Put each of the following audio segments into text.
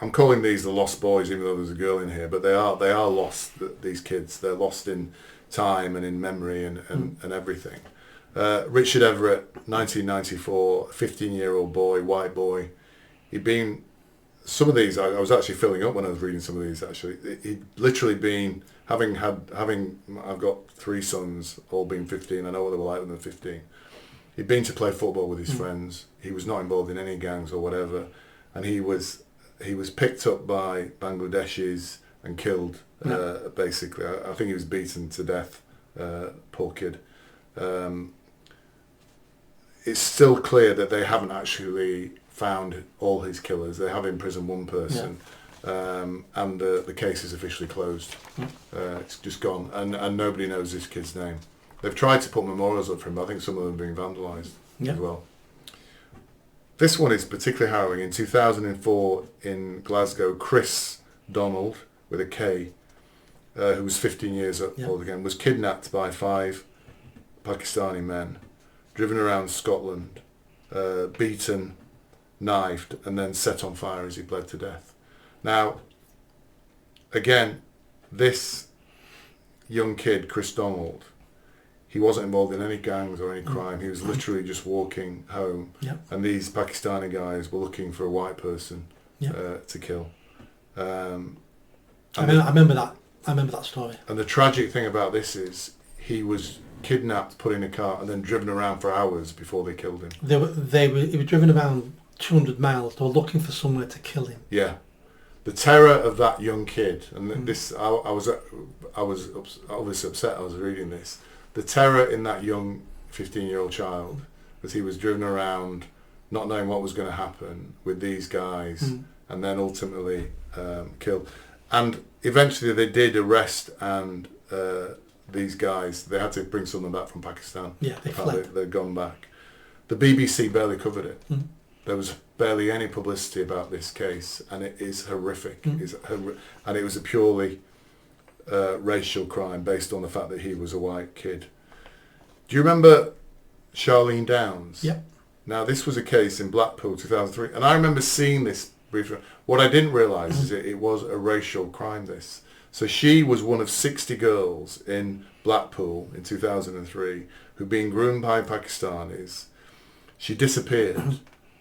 I'm calling these the lost boys, even though there's a girl in here, but they are lost. These kids, they're lost in time and in memory and everything. Richard Everett, 1994, 15-year-old boy, white boy. He'd been, some of these, I was actually filling up when I was reading some of these actually. He'd literally been, I've got 3 sons, all being 15, I know what they were like when they were 15. He'd been to play football with his friends. He was not involved in any gangs or whatever. And he was picked up by Bangladeshis and killed, basically. I think he was beaten to death, poor kid. It's still clear that they haven't actually found all his killers. They have imprisoned one person, and the case is officially closed. It's just gone, and nobody knows this kid's name. They've tried to put memorials up for him, but I think some of them have been vandalised as well. This one is particularly harrowing. In 2004 in Glasgow, Chris Donald, with a K, who was 15 years old again, was kidnapped by 5 Pakistani men, driven around Scotland, beaten, knifed, and then set on fire as he bled to death. Now, again, this young kid, Chris Donald, he wasn't involved in any gangs or any crime. He was literally just walking home, and these Pakistani guys were looking for a white person to kill. I remember that story. And the tragic thing about this is he was kidnapped, put in a car, and then driven around for hours before they killed him. He was driven around 200 miles. They were looking for somewhere to kill him. Yeah, the terror of that young kid, and this, I was obviously upset. I was reading this. The terror in that young 15-year-old child as he was driven around, not knowing what was going to happen with these guys, and then ultimately killed. And eventually they did arrest and these guys. They had to bring someone back from Pakistan. Yeah, they fled. They'd gone back. The BBC barely covered it. There was barely any publicity about this case, and it is horrific. And it was a purely racial crime based on the fact that he was a white kid. Do you remember Charlene Downs? Yep. Now, this was a case in Blackpool, 2003, and I remember seeing this briefly. What I didn't realise is it was a racial crime, this. So she was one of 60 girls in Blackpool in 2003 who'd been groomed by Pakistanis. She disappeared,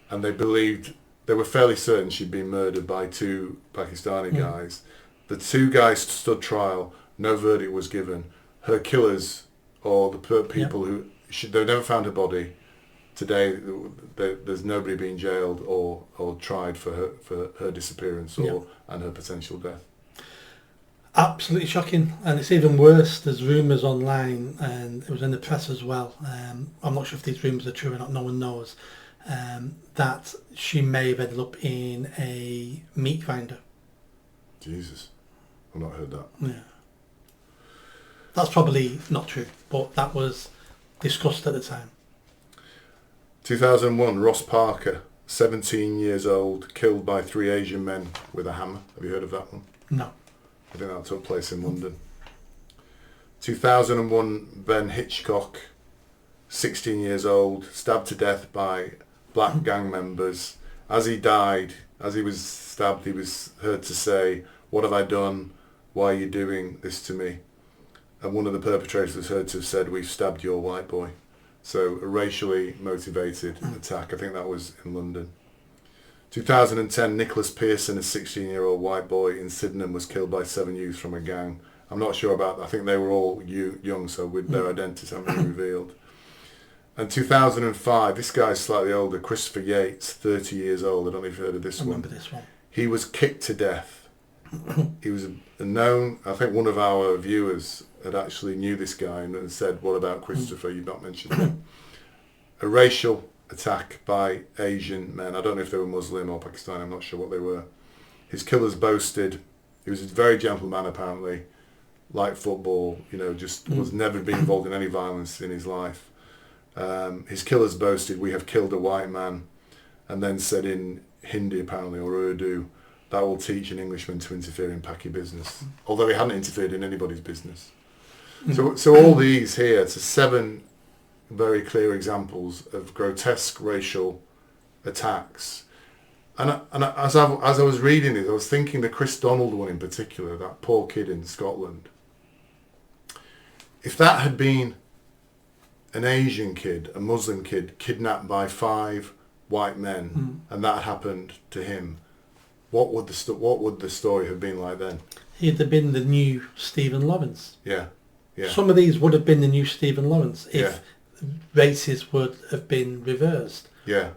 and they were fairly certain she'd been murdered by 2 Pakistani guys. The 2 guys stood trial, no verdict was given. Her killers, or the people who... They never found her body. Today, there's nobody being jailed or tried for her disappearance and her potential death. Absolutely shocking, and it's even worse. There's rumours online, and it was in the press as well. I'm not sure if these rumours are true or not. No one knows. That she may have ended up in a meat grinder. Jesus, I've not heard that. Yeah, that's probably not true, but that was discussed at the time. 2001, Ross Parker, 17 years old, killed by 3 Asian men with a hammer. Have you heard of that one? No. I think that took place in London. 2001, Ben Hitchcock, 16 years old, stabbed to death by black gang members. As he died, as he was stabbed, he was heard to say, "What have I done? Why are you doing this to me?" And one of the perpetrators was heard to have said, "We've stabbed your white boy." So a racially motivated attack. I think that was in London. 2010, Nicholas Pearson, a 16-year-old white boy in Sydenham, was killed by 7 youths from a gang. I'm not sure about that. I think they were all young, so with their identities haven't been revealed. And 2005, this guy's slightly older, Christopher Yates, 30 years old. I don't know if you've heard of this one. I remember this one. He was kicked to death. He was known, I think one of our viewers had actually knew this guy and said, "What about Christopher? You've not mentioned him." A racial attack by Asian men. I don't know if they were Muslim or Pakistani, I'm not sure what they were. His killers boasted, he was a very gentle man apparently, liked football, just was never been involved in any violence in his life. His killers boasted, "We have killed a white man," and then said in Hindi apparently, or Urdu, "That will teach an Englishman to interfere in Paki business." Although he hadn't interfered in anybody's business. So all these here, it's 7 very clear examples of grotesque racial attacks. as I was reading this, I was thinking the Chris Donald one in particular, that poor kid in Scotland. If that had been an Asian kid, a Muslim kid, kidnapped by 5 white men, and that happened to him, what would the story have been like then? He'd have been the new Stephen Lawrence. Yeah, yeah. Some of these would have been the new Stephen Lawrence if races would have been reversed. Yeah.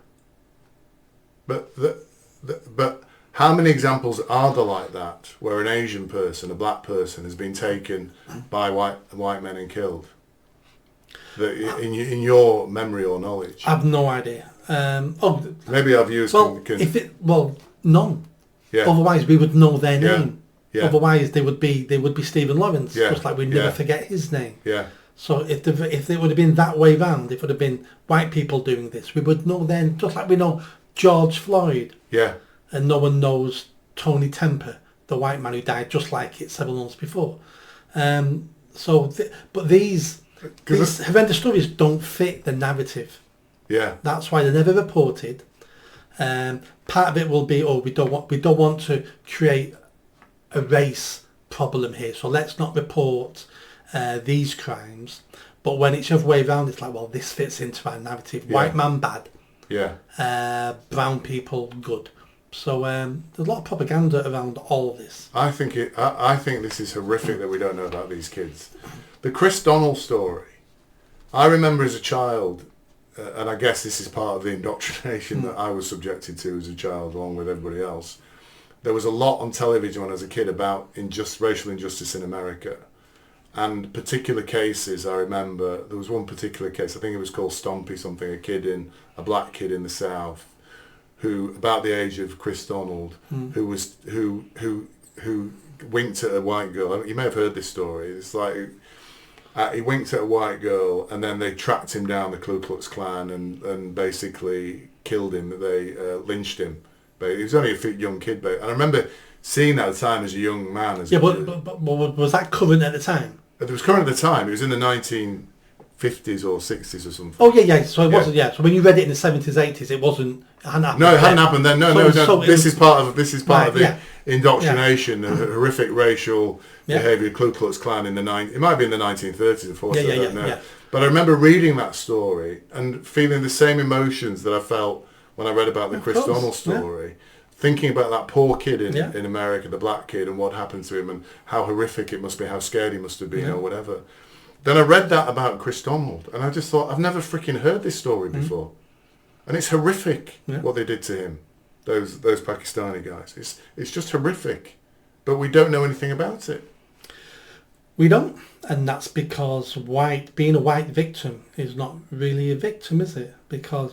But but how many examples are there like that, where an Asian person, a black person, has been taken by white men and killed? In your memory or knowledge? I've no idea. Maybe our viewers can... none. Yeah. Otherwise, we would know their name. Yeah. Otherwise, they would be Stephen Lawrence, just like we never forget his name. Yeah. So if it would have been that way round, if it would have been white people doing this, we would know then, just like we know George Floyd. Yeah. And no one knows Tony Temper, the white man who died just like it several months before. But these horrendous stories don't fit the narrative. Yeah. That's why they're never reported. Part of it will be, we don't want to create a race problem here, so let's not report these crimes. But when it's the other way around, it's like, well, this fits into our narrative. Yeah. White man bad. Yeah. Brown people good. So there's a lot of propaganda around all of this. I think this is horrific that we don't know about these kids. The Chris Donald story, I remember as a child, and I guess this is part of the indoctrination that I was subjected to as a child along with everybody else. There was a lot on television when I was a kid about racial injustice in America. And particular cases, I remember, there was one particular case, I think it was called Stompy something, a black kid in the South, who, about the age of Chris Donald, who winked at a white girl. You may have heard this story. It's like, he winked at a white girl, and then they tracked him down, the Ku Klux Klan, and basically killed him. They lynched him. But he was only a young kid, and I remember seeing that at the time as a young man. But was that current at the time? It was current at the time. It was in the 1950s or 60s or something. Oh yeah. So it wasn't. Yeah. So when you read it in the 70s, 80s, it wasn't. It hadn't happened. No, it hadn't happened then. No. This is part of the indoctrination, Yeah. the horrific racial behaviour, Ku Klux Klan in the It might be in the 1930s or 40s. I don't know. Yeah. But I remember reading that story and feeling the same emotions that I felt when I read about the Chris Donald story. Thinking about that poor kid in America, the black kid, and what happened to him, and how horrific it must be, how scared he must have been, or whatever. Then I read that about Chris Donald, and I just thought, I've never freaking heard this story before. And it's horrific what they did to him, those Pakistani guys. It's just horrific, but we don't know anything about it. We don't, and that's because being a white victim is not really a victim, is it? Because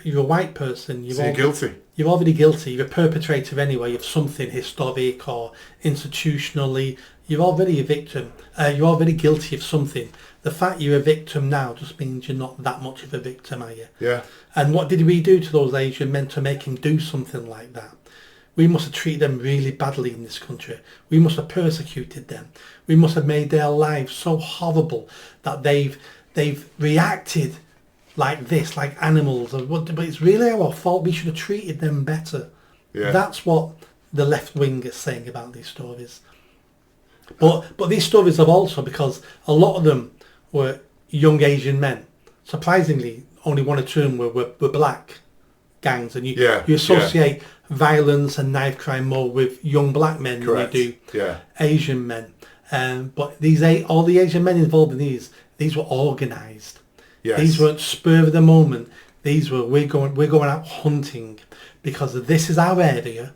you're a white person. You're guilty. You're already guilty. You're a perpetrator anyway of something historic or institutionally. You're already a victim. You're already guilty of something. The fact you're a victim now just means you're not that much of a victim, are you? Yeah. And what did we do to those Asian men to make him do something like that? We must have treated them really badly in this country. We must have persecuted them. We must have made their lives so horrible that they've reacted like this, like animals. But it's really our fault. We should have treated them better. Yeah. That's what the left wing is saying about these stories. But these stories are also because a lot of them were young Asian men. Surprisingly, only one or two of them were black gangs, and you associate violence and knife crime more with young black men Correct. than you do Asian men. But all the Asian men involved in these were organised. Yes. These weren't spur of the moment. These were we're going out hunting because this is our area,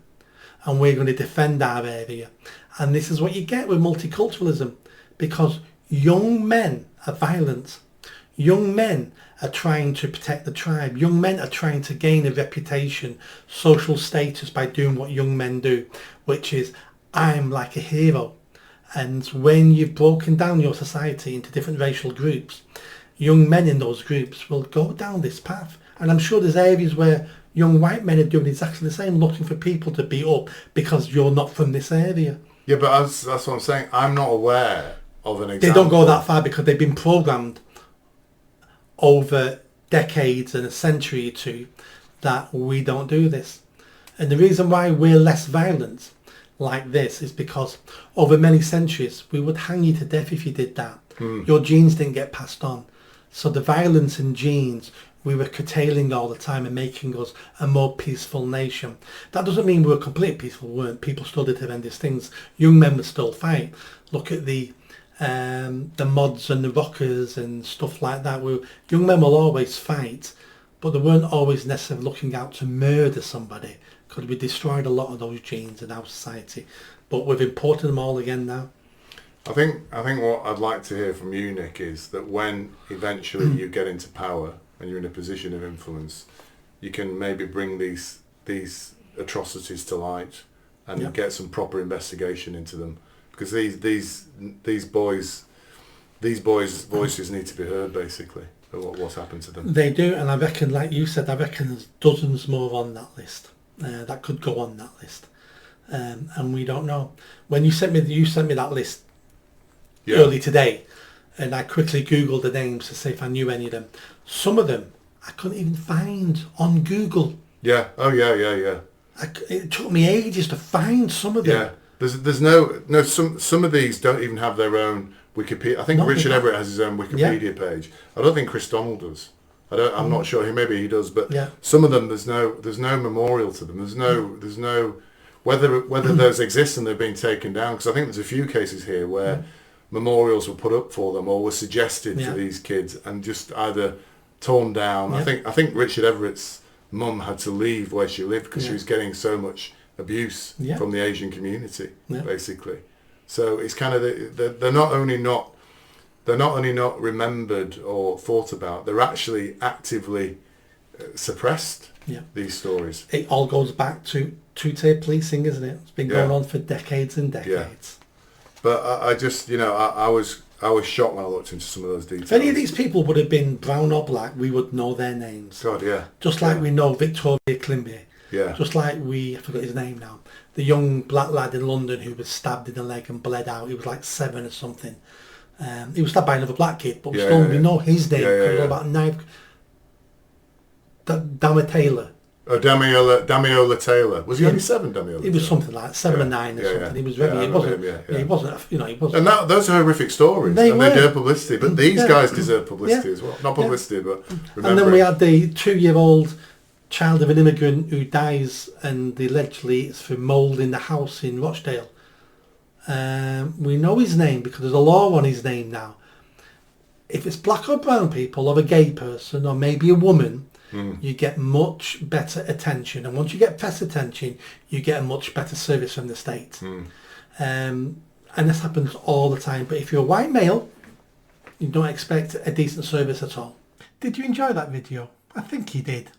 and we're going to defend our area. And this is what you get with multiculturalism, because young men are violent. Young men are trying to protect the tribe. Young men are trying to gain a reputation, social status by doing what young men do, which is, I'm like a hero. And when you've broken down your society into different racial groups, young men in those groups will go down this path. And I'm sure there's areas where young white men are doing exactly the same, looking for people to beat up because you're not from this area. Yeah, but that's what I'm saying. I'm not aware of an example. They don't go that far because they've been programmed over decades and a century or two that we don't do this. And the reason why we're less violent like this is because over many centuries we would hang you to death if you did that. Your genes didn't get passed on. So the violence in genes we were curtailing all the time and making us a more peaceful nation. That doesn't mean we were completely peaceful, we weren't. People still did horrendous things. Young men would still fight. Look at the mods and the rockers and stuff like that. Young men will always fight, but they weren't always necessarily looking out to murder somebody, because we destroyed a lot of those genes in our society. But we've imported them all again now. I think what I'd like to hear from you, Nick, is that when eventually you get into power and you're in a position of influence, you can maybe bring these atrocities to light and get some proper investigation into them, because these boys' voices need to be heard, basically, of what's happened to them. They do, and I reckon, like you said, I reckon there's dozens more on that list that could go on that list, and we don't know. When you sent me that list early today, and I quickly googled the names to see if I knew any of them. Some of them I couldn't even find on Google. Yeah. Oh yeah. It took me ages to find some of them. Yeah. There's no some of these don't even have their own Wikipedia. I think Richard Everett has his own Wikipedia page. I don't think Chris Donald does. I'm not sure. Maybe he does, but some of them there's no memorial to them. There's no whether those exist and they're being taken down, because I think there's a few cases here where memorials were put up for them or were suggested to these kids and just either torn down. I think Richard Everett's mum had to leave where she lived because she was getting so much abuse from the Asian community, basically. So it's kind of they're not only not remembered or thought about, they're actually actively suppressed. These stories. It all goes back to two-tier policing, isn't it? It's been going on for decades and decades. But I just, I was shocked when I looked into some of those details. If any of these people would have been brown or black, we would know their names. God, yeah. Just like we know Victoria Climby. Yeah. Just like I forgot his name now, the young black lad in London who was stabbed in the leg and bled out. He was like 7 or something. He was stabbed by another black kid, but we know his name. It was about knife. Dama Taylor. Oh, Damiola Taylor. Was he only 7, Damiola? He was something like 7 or 9 or something. He was very. He wasn't. He wasn't. He wasn't. And those are horrific stories. They deserve publicity, but these guys deserve publicity as well. Not publicity, but remember. And then we had the 2-year-old child of an immigrant who dies, and allegedly it's from mould in the house in Rochdale. We know his name because there's a law on his name now. If it's black or brown people, or a gay person, or maybe a woman, you get much better attention, and once you get better attention, you get a much better service from the state. And this happens all the time. But if you're a white male, you don't expect a decent service at all. Did you enjoy that video? I think you did.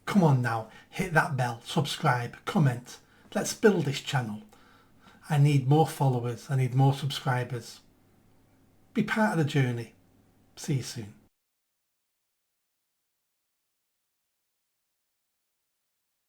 Come on now, hit that bell, subscribe, comment. Let's build this channel. I need more followers. I need more subscribers. Be part of the journey. See you soon.